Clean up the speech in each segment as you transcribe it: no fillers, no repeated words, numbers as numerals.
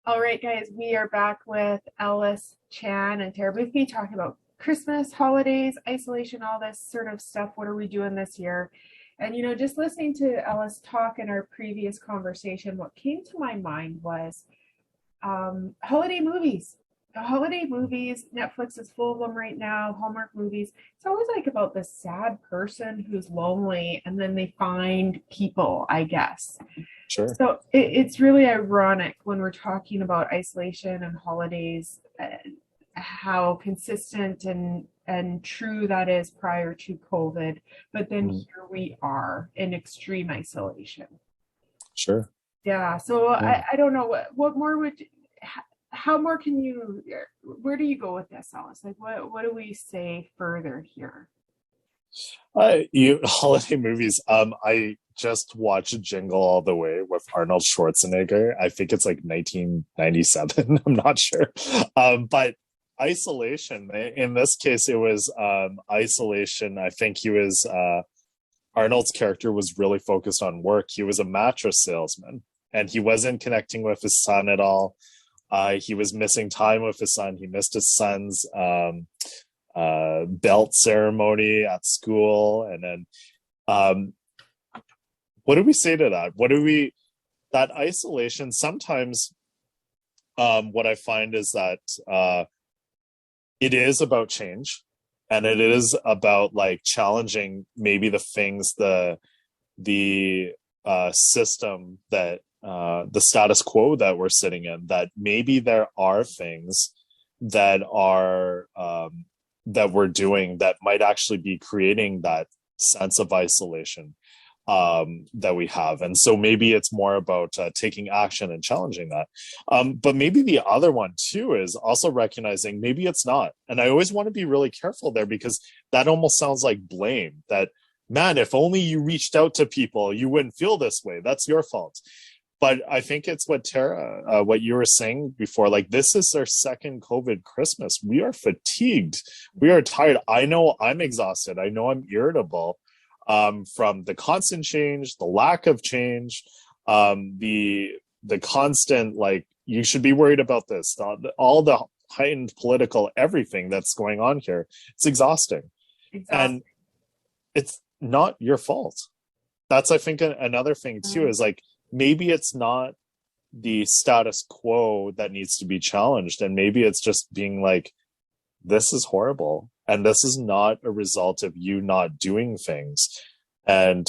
All right, guys, we are back with Ellis, Chan, and Tara Boothby talking about Christmas, holidays, isolation, all this sort of stuff. What are we doing this year? And, just listening to Ellis talk in our previous conversation, what came to my mind was holiday movies. The holiday movies, Netflix is full of them right now, Hallmark movies. It's always like about this sad person who's lonely and then they find people, I guess. Sure. So it's really ironic when we're talking about isolation and holidays, how consistent and true that is prior to COVID. But then Mm, here we are in extreme isolation. sure. Yeah. So Yeah. I don't know what more would how more can you where do you go with this, Alice? Like what do we say further here? You holiday movies. I just watched Jingle All the Way with Arnold Schwarzenegger. I think it's like 1997. I'm not sure. But isolation. In this case, it was isolation. I think he was Arnold's character was really focused on work. He was a mattress salesman, and he wasn't connecting with his son at all. He was missing time with his son. He missed his son's belt ceremony at school. And then, um, what do we say to that? That isolation? Sometimes, what I find is that it is about change, and it is about like challenging maybe the things, the system that the status quo that we're sitting in, that maybe there are things that are that we're doing that might actually be creating that sense of isolation that we have. And so maybe it's more about taking action and challenging that. But maybe the other one too is also recognizing maybe it's not. And I always want to be really careful there, because that almost sounds like blame, that, man, if only you reached out to people, you wouldn't feel this way. That's your fault. But I think it's what Tara, what you were saying before, like this is our second COVID Christmas. We are fatigued. We are tired. I know I'm exhausted. I know I'm irritable from the constant change, the lack of change, the constant, like, you should be worried about this, all the heightened political everything that's going on here. It's exhausting. And Exhausting. it's not your fault. That's, I think, another thing too, is like, maybe it's not the status quo that needs to be challenged, and maybe it's just being like, this is horrible, and this is not a result of you not doing things. And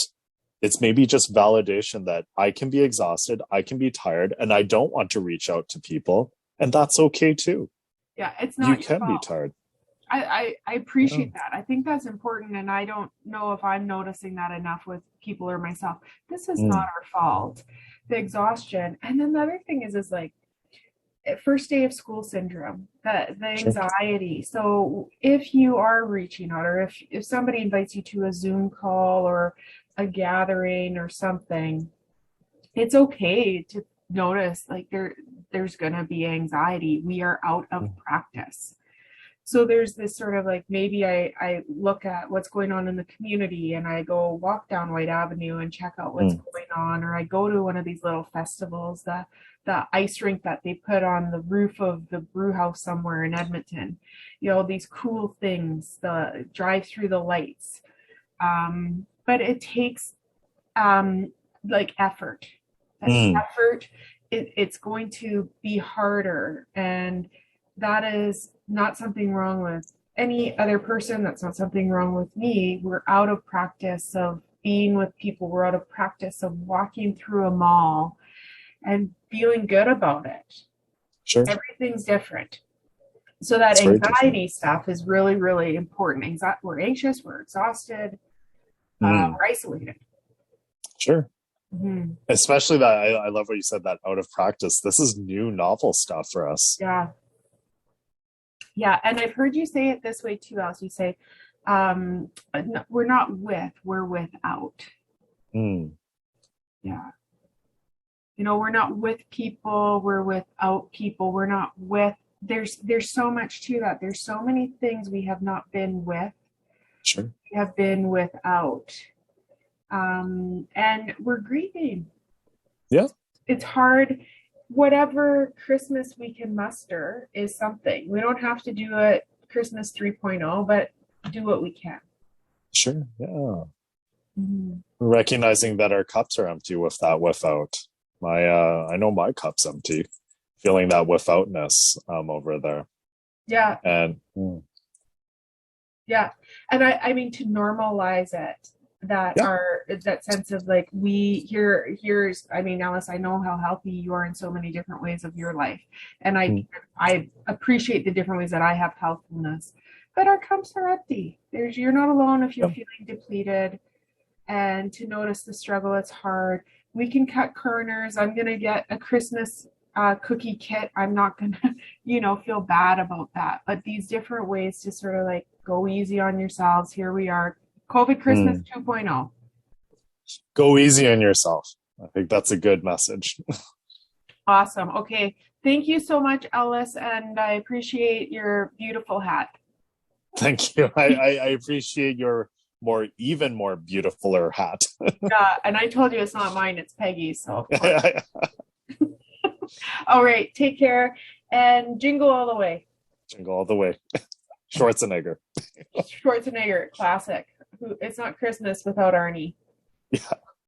it's maybe just validation that I can be exhausted, I can be tired, and I don't want to reach out to people, and that's okay too. Yeah, it's You not your can be fault. tired. I Yeah. appreciate that. I think that's important, and I don't know if I'm noticing that enough with people or myself. This is not Mm, our fault. The exhaustion, and then the other thing is like first day of school syndrome, the sure. anxiety. So if you are reaching out, or if somebody invites you to a Zoom call or a gathering or something, it's okay to notice like there's gonna be anxiety. We are out of Mm, practice. So there's this sort of like, maybe I look at what's going on in the community and I go walk down White Avenue and check out what's mm, going on, or I go to one of these little festivals, the ice rink that they put on the roof of the brew house somewhere in Edmonton, these cool things, the drive through the lights. But it takes like effort. That mm, effort, it's going to be harder, and that is not something wrong with any other person. That's not something wrong with me. We're out of practice of being with people. We're out of practice of walking through a mall and feeling good about it. sure. Everything's different. So that It's very different. anxiety stuff is really, really important. We're anxious, we're exhausted, Mm, we're isolated. sure. Mhm. Especially that, I love what you said, that out of practice. This is new novel stuff for us. Yeah. Yeah. And I've heard you say it this way too, Alice. You say, we're not with, we're without. Mm, Yeah. We're not with people, we're without people. We're not with, there's so much to that. There's so many things we have not been with, sure. we have been without. And we're grieving. Yeah. It's hard. whatever Christmas we can muster is something. We don't have to do it Christmas 3.0, but do what we can. Sure. Yeah. Mm-hmm. Recognizing that our cups are empty with that without. I know my cup's empty. Feeling that withoutness over there. Yeah. And yeah. And I mean to normalize it, that yeah. that sense of like here's I mean, Ellis, I know how healthy you are in so many different ways of your life. And I appreciate the different ways that I have healthfulness. But our cups are empty. You're not alone if you're feeling depleted. And to notice the struggle, it's hard. We can cut corners. I'm gonna get a Christmas cookie kit. I'm not gonna, feel bad about that. But these different ways to sort of like go easy on yourselves. Here we are, COVID Christmas 2.0. Go easy on yourself. I think that's a good message. Awesome. Okay. Thank you so much, Ellis, and I appreciate your beautiful hat. Thank you. I appreciate your even more beautifuler hat. Yeah, and I told you it's not mine, it's Peggy's. So. All right, take care and jingle all the way. Jingle all the way. Schwarzenegger. Schwarzenegger, classic. It's not Christmas without Arnie. Yeah.